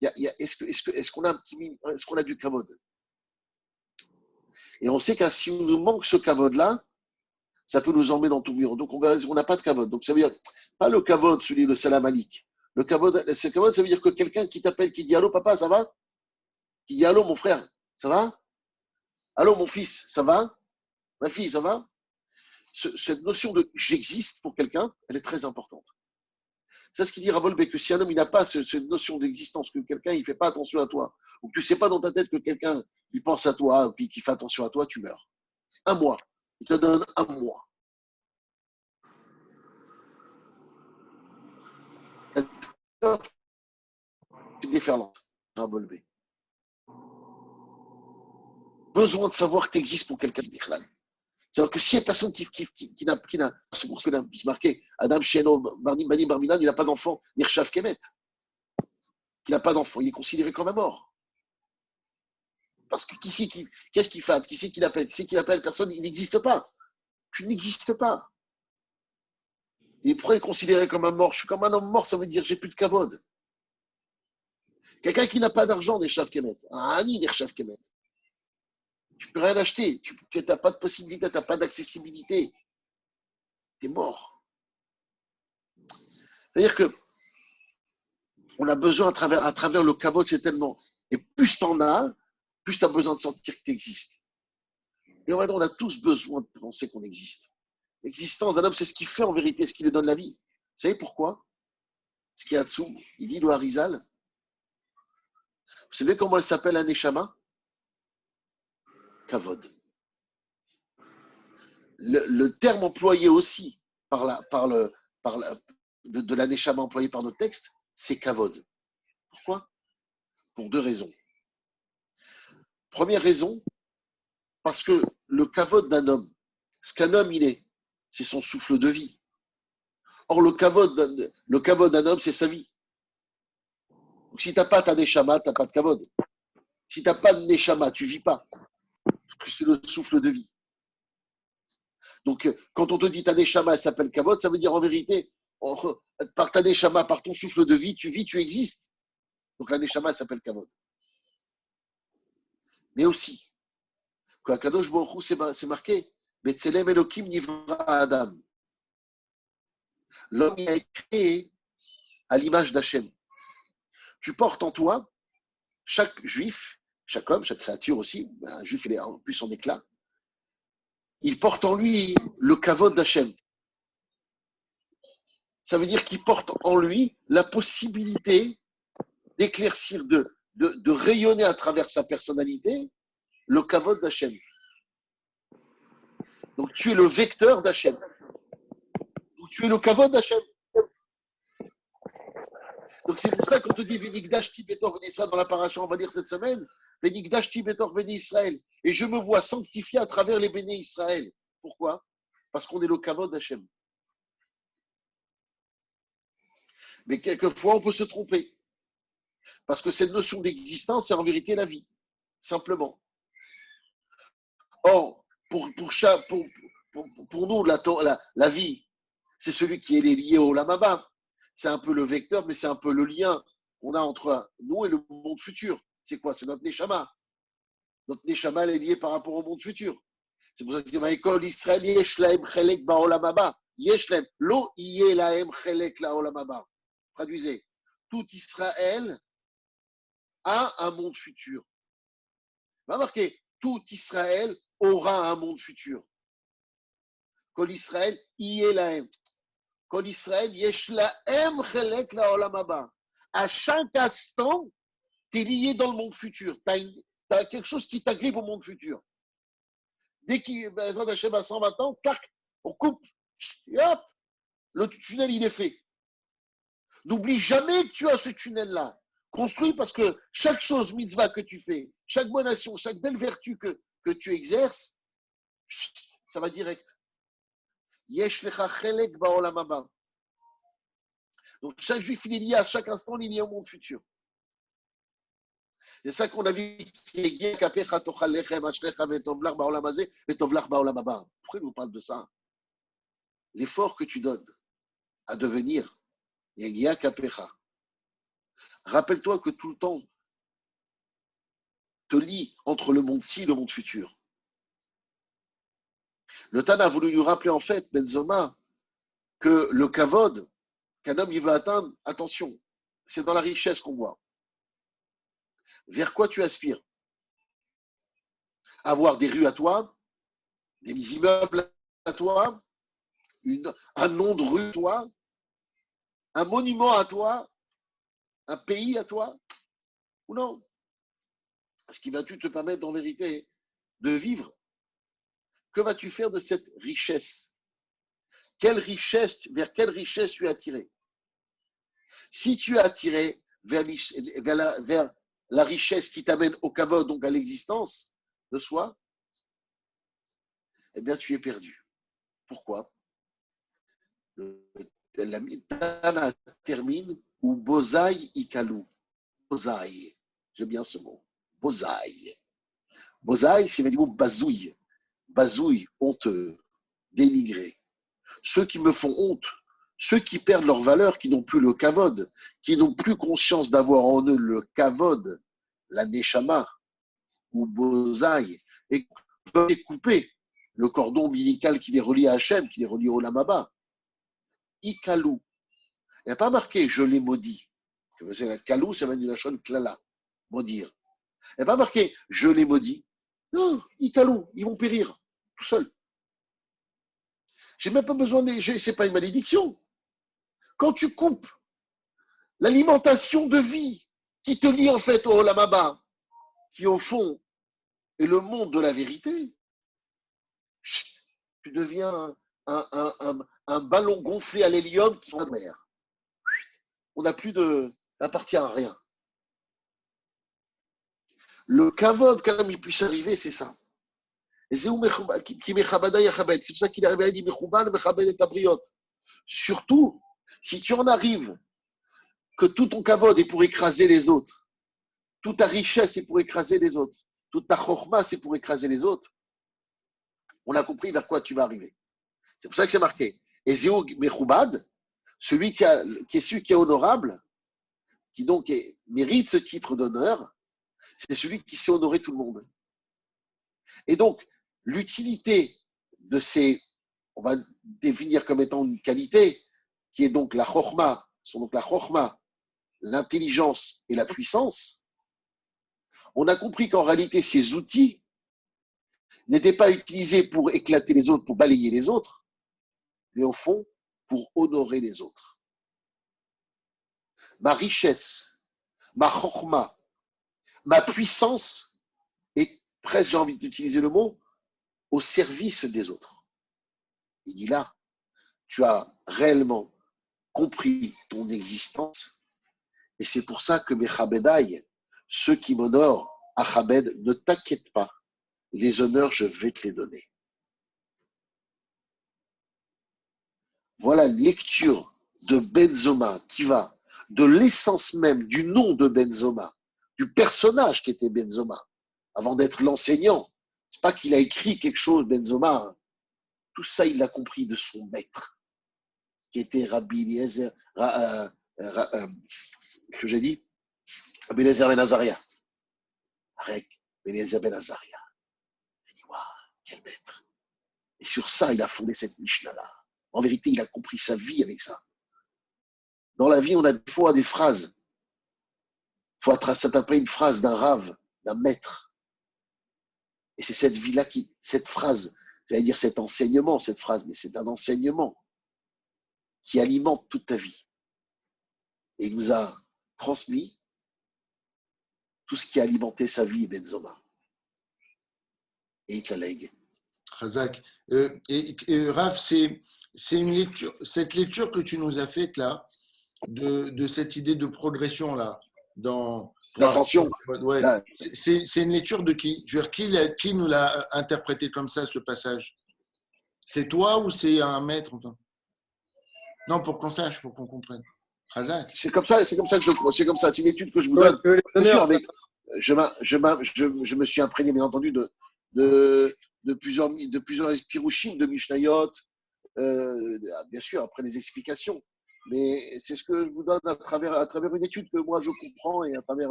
est-ce qu'on a du kavod? Et on sait que si on nous manque ce kavod-là, ça peut nous emmener dans tout mur. Donc, on n'a pas de kavod. Donc, ça veut dire, pas le kavod, celui de salam alik. Le kavod, ça veut dire que quelqu'un qui t'appelle, qui dit allô, papa, ça va? Qui dit allô, mon frère, ça va? Allô, mon fils, ça va? Ma fille, ça va? Cette notion de j'existe pour quelqu'un, elle est très importante. C'est ce qu'il dit Ravolbé, que si un homme il n'a pas cette notion d'existence, que quelqu'un il fait pas attention à toi, ou que tu sais pas dans ta tête que quelqu'un il pense à toi, ou qu'il fait attention à toi, tu meurs. Un mois. Il te donne un mois. Une déferlante, Ravolbé. Besoin de savoir que tu existes pour quelqu'un, C'est-à-dire que s'il y a personne qui n'a, c'est pour ça que c'est marqué, Adam Sheno, Bani Barminan, il n'a pas d'enfant, Nirchav Kemet, qui n'a pas d'enfant, il est considéré comme un mort. Parce que qu'est-ce qu'il fait? Qui c'est qui l'appelle? Qui c'est qui l'appelle? Personne, il n'existe pas. Tu n'existes pas. Et pourquoi il est considéré comme un mort? Je suis comme un homme mort, ça veut dire j'ai plus de kavod. Quelqu'un qui n'a pas d'argent, Nirchav Kemet. Un Ani, Nirchav Kemet. Tu ne peux rien acheter. Tu n'as pas de possibilité, tu n'as pas d'accessibilité. Tu es mort. C'est-à-dire que on a besoin, à travers le kavod, c'est tellement. Et plus tu en as, plus tu as besoin de sentir que tu existes. Et on a tous besoin de penser qu'on existe. L'existence d'un homme, c'est ce qui fait en vérité, ce qui lui donne la vie. Vous savez pourquoi? Ce qu'il y a dessous, il dit le Harizal. Vous savez comment elle s'appelle un Neshama? Kavod. Le terme employé aussi de la Neshama employé par notre texte, c'est Kavod. Pourquoi? Pour deux raisons. Première raison, parce que le Kavod d'un homme, ce qu'un homme il est, c'est son souffle de vie. Or, le Kavod d'un homme, c'est sa vie. Donc, si tu n'as pas ta Neshama, tu n'as pas de Kavod. Si tu n'as pas de Neshama, tu ne vis pas. Parce que c'est le souffle de vie. Donc, quand on te dit ta Neshama, elle s'appelle Kavod, ça veut dire en vérité, par ta Neshama, par ton souffle de vie, tu existes. Donc, la Neshama, elle s'appelle Kavod. Mais aussi, quand Kadosh Baruch Hu, c'est marqué, Betzelem Elokim Nivra Adam. L'homme a été créé à l'image d'Hachem. Tu portes en toi, chaque juif, chaque homme, chaque créature aussi, un juif il est en plus en éclat, il porte en lui le kavod d'Hachem. Ça veut dire qu'il porte en lui la possibilité d'éclaircir, de rayonner à travers sa personnalité le kavod d'Hachem. Donc tu es le vecteur d'Hachem. Donc tu es le kavod d'Hachem. Donc c'est pour ça qu'on te dit Vénigdash Tibetor Ben Israël dans la paracha, on va lire cette semaine. Vénigdash Tibetor Ben Israël. Et je me vois sanctifié à travers les béné Israël. Pourquoi? Parce qu'on est le kavod d'Hachem. Mais quelquefois, on peut se tromper. Parce que cette notion d'existence, c'est en vérité la vie. Simplement. Or, pour nous, la vie, c'est celui qui est lié au Lamaba. C'est un peu le vecteur, mais c'est un peu le lien qu'on a entre nous et le monde futur. C'est quoi? C'est notre Neshama. Notre Neshama, elle est liée par rapport au monde futur. C'est pour ça que c'est dans l'école Israël, Yesh lahem chelek ba'olam haba. Yesh lahem, lo yeh lahem chelek la'olam haba. Traduisez. Tout Israël a un monde futur. Va marquer, tout Israël aura un monde futur. Kol Israël, yeh lahem. Kol Israël, yesh lahem chelek la'olam haba. À chaque instant, tu es lié dans le monde futur. Tu as quelque chose qui t'agrippe au monde futur. Dès qu'il Hachem à 120 ans, clac, on coupe, et hop, le tunnel il est fait. N'oublie jamais que tu as ce tunnel-là. Construit parce que chaque chose mitzvah que tu fais, chaque bonne action, chaque belle vertu que tu exerces, ça va direct. Yesh lecha chelek ba'olam haba. Donc chaque juif il est lié à chaque instant, il est lié au monde futur. C'est ça qu'on a vu. Pourquoi il nous parle de ça? L'effort que tu donnes à devenir Yegia Kapecha. Rappelle-toi que tout le temps te lie entre le monde-ci et le monde futur. Le Tana a voulu nous rappeler en fait, Benzoma, que le kavod qu'un homme il veut atteindre, attention, c'est dans la richesse qu'on voit. Vers quoi tu aspires? Avoir des rues à toi, des immeubles à toi, un nom de rue à toi, un monument à toi, un pays à toi, ou non? Ce qui va-tu te permettre en vérité de vivre? Que vas-tu faire de cette richesse? Vers quelle richesse tu es attiré? Si tu es attiré vers la richesse qui t'amène au kavod, donc à l'existence de soi, eh bien, tu es perdu. Pourquoi? La Tana termine ou Bozaï Ikalou. Bozaï. J'aime bien ce mot. Bozaï. Bozaï, c'est du mot bazouille. Bazouille, honteux, dénigré. Ceux qui me font honte, ceux qui perdent leur valeur, qui n'ont plus le kavod, qui n'ont plus conscience d'avoir en eux le kavod, la neshama ou Bozaï, et peuvent couper le cordon ombilical qui les relie à Hachem, qui les relie au Lamaba. Ikalou. Il n'y a pas marqué je les maudis. Kalou, ça vient de la chaîne klala, maudire. Il n'y a pas marqué je les maudis. Non, Ikalou, ils vont périr tout seuls. J'ai même pas besoin de. C'est pas une malédiction. Quand tu coupes l'alimentation de vie qui te lie en fait au Olamaba, qui au fond est le monde de la vérité, tu deviens un ballon gonflé à l'hélium qui va de mer. On n'a plus de. N'appartient à rien. Le kavod, quand même, il puisse arriver, c'est ça. Et c'est pour ça qu'il arrive à dire surtout, si tu en arrives, que tout ton kavod est pour écraser les autres, toute ta richesse est pour écraser les autres, toute ta chorma c'est pour écraser les autres, on a compris vers quoi tu vas arriver. C'est pour ça que c'est marqué. Et Zéou Mechoubad, celui qui est celui qui est honorable, qui donc mérite ce titre d'honneur, c'est celui qui sait honorer tout le monde. Et donc, l'utilité de ces, on va définir comme étant une qualité, qui est donc la chorma, sont donc la chorma, l'intelligence et la puissance, on a compris qu'en réalité, ces outils n'étaient pas utilisés pour éclater les autres, pour balayer les autres, mais au fond, pour honorer les autres. Ma richesse, ma chorma, ma puissance est presque, j'ai envie d'utiliser le mot, au service des autres. Il dit là, tu as réellement compris ton existence et c'est pour ça que Mechabedai, ceux qui m'honorent, Achabed, ne t'inquiète pas, les honneurs, je vais te les donner. Voilà une lecture de Benzoma qui va de l'essence même du nom de Benzoma, du personnage qui était Benzoma, avant d'être l'enseignant. C'est pas qu'il a écrit quelque chose, Benzoma. Hein. Tout ça, il l'a compris de son maître, qui était Rabbi Eliezer, que j'ai dit, Rabbi Eliezer ben Azaria. Rabbi Eliezer ben Azaria. Il dit, waouh, quel maître. Et sur ça, il a fondé cette Mishnah-là. En vérité, il a compris sa vie avec ça. Dans la vie, on a des fois des phrases. Il faut s'attraper une phrase d'un rave, d'un maître. Et c'est cette vie-là cette phrase, j'allais dire cet enseignement, cette phrase, mais c'est un enseignement qui alimente toute ta vie. Et il nous a transmis tout ce qui a alimenté sa vie, Benzoma. Et il te la lègue. Razak. Et Raph, c'est une lecture, cette lecture que tu nous as faite là, de cette idée de progression là, dans l'ascension. Ouais. C'est une lecture de qui? Je veux dire, qui nous l'a interprété comme ça, ce passage? C'est toi ou c'est un maître enfin? Non, pour qu'on sache, pour qu'on comprenne. Razak. C'est comme ça que je le crois. C'est comme ça. C'est une étude que je vous donne. Bien sûr, avec, je me suis imprégné, bien entendu, de plusieurs pirouchim, de Mishnayot, bien sûr, après les explications. Mais c'est ce que je vous donne à travers une étude que moi je comprends et à travers.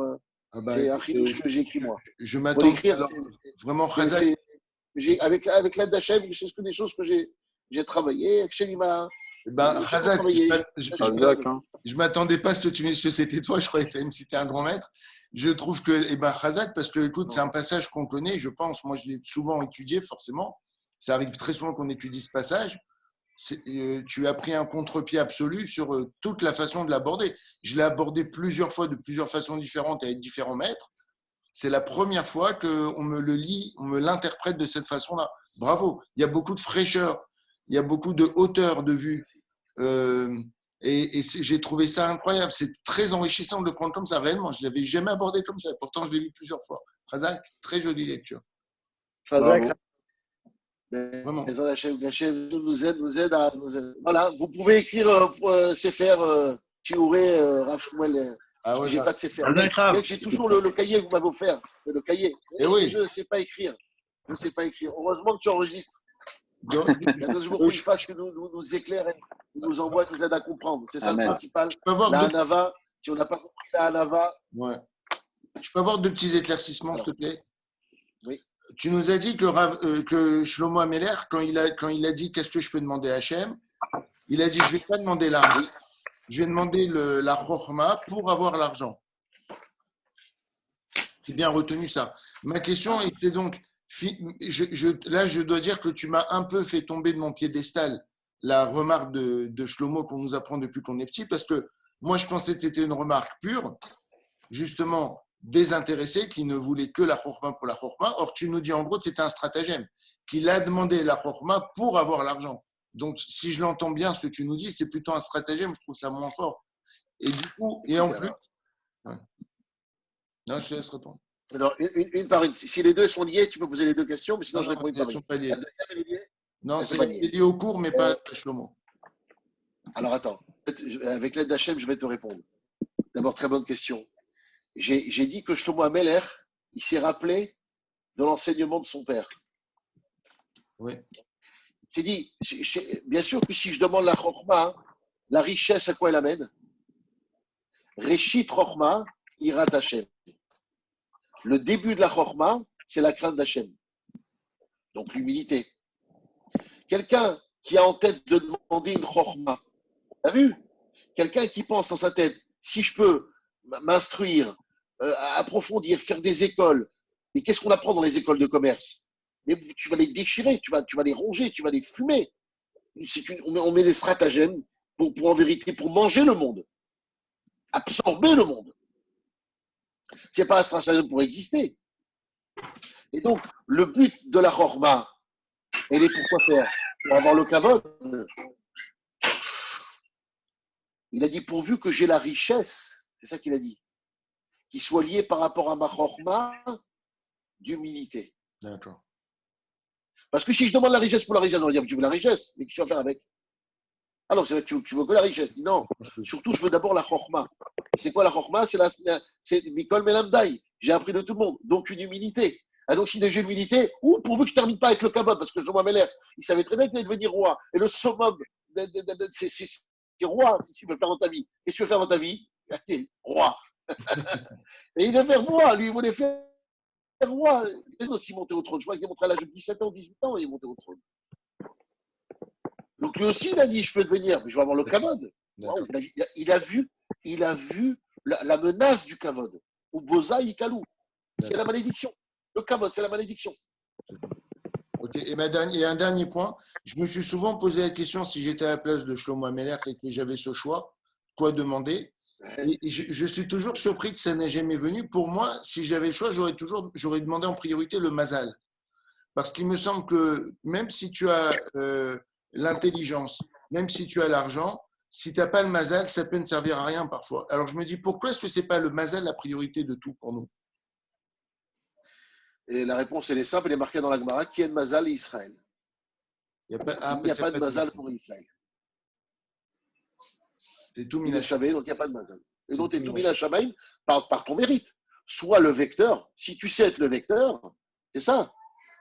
C'est un chidouche que j'ai écrit moi. Je m'attends vraiment avec l'aide d'Hachem, c'est des choses que j'ai travaillé. Hachem m'a. Razak, je m'attendais pas à ce que tu me dises que c'était toi, je croyais que tu allais me citer un grand maître. Je trouve que, Razak, parce que écoute, c'est un passage qu'on connaît, je pense, moi je l'ai souvent étudié, forcément. Ça arrive très souvent qu'on étudie ce passage. Tu as pris un contre-pied absolu sur toute la façon de l'aborder. Je l'ai abordé plusieurs fois de plusieurs façons différentes avec différents maîtres. C'est la première fois qu'on me le lit, on me l'interprète de cette façon-là. Bravo. Il y a beaucoup de fraîcheur, il y a beaucoup de hauteur de vue. Et j'ai trouvé ça incroyable. C'est très enrichissant de le prendre comme ça, réellement. Je ne l'avais jamais abordé comme ça. Pourtant, je l'ai lu plusieurs fois. Razak, très jolie lecture. Razak, Vraiment. Hachem nous aide à. Voilà, vous pouvez écrire Sefer Chiouré, Rav Shmuel. Ah ouais, J'ai pas de Sefer. Ah, d'accord. Mais j'ai toujours le cahier que vous m'avez offert. Le cahier. Eh oui. Je ne sais pas écrire. Je ne sais pas écrire. Heureusement que tu enregistres. Donc, Je vous prie, fasse que nous éclaire, nous envoie, nous aide à comprendre. C'est ça Amen. le principal. je peux avoir La deux... Hanava, si on n'a pas compris la Hanava, ouais. Je peux avoir 2 petits éclaircissements, s'il te plaît? Oui. Tu nous as dit que Shlomo Ameler, quand il a dit qu'est-ce que je peux demander à Hachem, il a dit je ne vais pas demander l'argent, je vais demander la chorma pour avoir l'argent. C'est bien retenu ça. Ma question, c'est donc, là je dois dire que tu m'as un peu fait tomber de mon piédestal la remarque de Shlomo qu'on nous apprend depuis qu'on est petit, parce que moi je pensais que c'était une remarque pure, justement désintéressé, qui ne voulait que la chorma pour la chorma. Or, tu nous dis en gros que c'était un stratagème, qu'il a demandé la chorma pour avoir l'argent. Donc, si je l'entends bien, ce que tu nous dis, c'est plutôt un stratagème, je trouve ça moins fort. Et du coup, et en plus. Ouais. Non, je te laisse répondre. Alors, une par une. Si les deux sont liés, tu peux poser les deux questions, mais sinon je réponds une par Elles une. sont pas liées. La deuxième, elle est liée. Non, c'est lié au cours, mais pas à Shlomo. Alors, attends. Avec l'aide d'Hachem, je vais te répondre. D'abord, très bonne question. J'ai dit que Shlomo Ameler, il s'est rappelé de l'enseignement de son père. Oui. Il s'est dit, bien sûr que si je demande la chorma, la richesse, à quoi elle amène? Réchit chorma, irat Hachem. Le début de la chorma, c'est la crainte d'Hachem. Donc l'humilité. Quelqu'un qui a en tête de demander une chorma, t'as vu? Quelqu'un qui pense dans sa tête, si je peux m'instruire, approfondir, faire des écoles. Mais qu'est-ce qu'on apprend dans les écoles de commerce? Mais tu vas les déchirer, tu vas les ronger, tu vas les fumer. On met des stratagèmes pour en vérité, pour manger le monde, absorber le monde. Ce n'est pas un stratagème pour exister. Et donc, le but de la chorma, elle est pour quoi faire? Pour avoir le kavod. Il a dit, pourvu que j'ai la richesse, c'est ça qu'il a dit, qui soit liée par rapport à ma chorma d'humilité. D'accord. Parce que si je demande la richesse pour la richesse, on va dire, tu veux la richesse, mais qu'est-ce que tu vas faire avec? Alors, c'est vrai que tu veux que la richesse. Non, surtout, je veux d'abord la chorma. C'est quoi la chorma? C'est Mikol Melamdai. J'ai appris de tout le monde. Donc, une humilité. Ah, donc, si j'ai une humilité, ou pourvu que je ne termine pas avec le kabod, parce que Shlomo Ameler, il savait très bien qu'il allait devenir roi. Et le summum, c'est roi, c'est ce qu'il veut faire dans ta vie. Qu'est-ce que tu veux faire dans ta vie? C'est roi. Et il veut faire roi, lui, il voulait faire roi. Il est aussi monté au trône. Je crois qu'il est monté à l'âge de 17 ans, 18 ans, il est monté au trône. Donc lui aussi, il a dit, je peux devenir, mais je vais avoir le kavod. Wow, il a vu la menace du kavod. Ou boza ikalou. C'est la malédiction. Le kavod, c'est la malédiction. Ok. Et un dernier point, je me suis souvent posé la question si j'étais à la place de Shlomo Ameler et que j'avais ce choix, quoi demander. Et je suis toujours surpris que ça n'ait jamais venu. Pour moi, si j'avais le choix, j'aurais demandé en priorité le mazal. Parce qu'il me semble que même si tu as l'intelligence, même si tu as l'argent, si tu n'as pas le mazal, ça peut ne servir à rien parfois. Alors je me dis, pourquoi est-ce que ce n'est pas le mazal la priorité de tout pour nous? Et la réponse, elle est simple, elle est marquée dans la Gemara, qui est de mazal et Israël. Il n'y a pas de mazal pour Israël. C'est tout donc il n'y a pas de mazal. Et donc, tu es tout minachamaim par ton mérite. Soit le vecteur, si tu sais être le vecteur, c'est ça.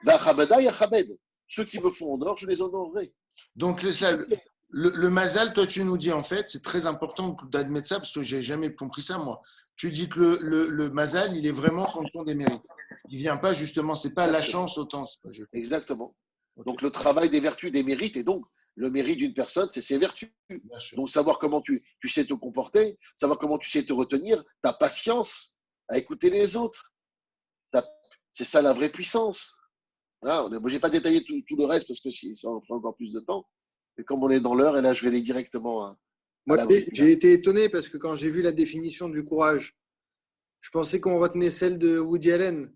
Vachabada yachabed. Ceux qui me font honneur, je les honorerai. Donc, le mazal, toi, tu nous dis en fait, c'est très important d'admettre ça parce que je n'ai jamais compris ça, moi. Tu dis que le mazal, il est vraiment en fonction des mérites. Il ne vient pas justement, ce n'est pas la chance autant. Exactement. Okay. Donc, le travail des vertus, des mérites, et donc, le mérite d'une personne, c'est ses vertus. Donc, savoir comment tu sais te comporter, savoir comment tu sais te retenir, ta patience à écouter les autres. C'est ça la vraie puissance. Moi, je n'ai pas détaillé tout le reste parce que ça en prend encore plus de temps. Mais comme on est dans l'heure, et là, je vais aller directement Moi, j'ai été étonné parce que quand j'ai vu la définition du courage, je pensais qu'on retenait celle de Woody Allen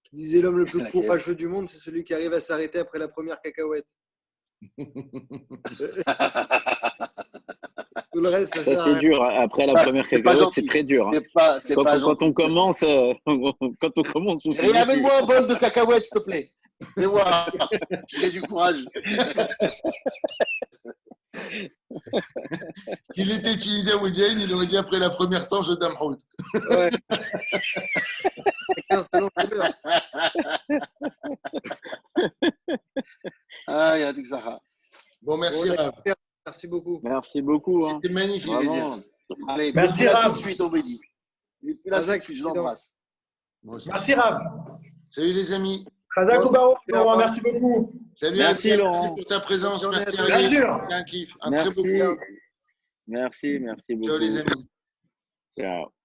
qui disait l'homme le plus courageux du monde, c'est celui qui arrive à s'arrêter après la première cacahuète. Tout le reste, ça c'est dur. Après la première cacahuète, c'est très dur. Quand on commence. Et amène-moi un bol de cacahuètes, s'il te plaît. Mais moi, j'ai du courage. S'il était tunisien ou indien, il aurait dit après la première temps, je Damhout. Ouais. Chacun selon ses mœurs. Ah, il y a tout ça. Bon, merci Bon, Rav. Merci beaucoup. Merci beaucoup. Hein. C'était magnifique. Vraiment. Allez, Merci, là Rav. tout de suite, on me dit. Là tout de Razak, suite, je l'embrasse. Bon, Merci, Rav. salut les amis. Razak Bon, Oubaro, c'est Laurent, bien. merci beaucoup. Salut Merci, Adrien, Laurent. merci pour ta présence. Bonne journée Merci à Adrien. Bien sûr. C'était un kiff. Un Merci. très beau coup. Merci beaucoup. Ciao les amis. Ciao.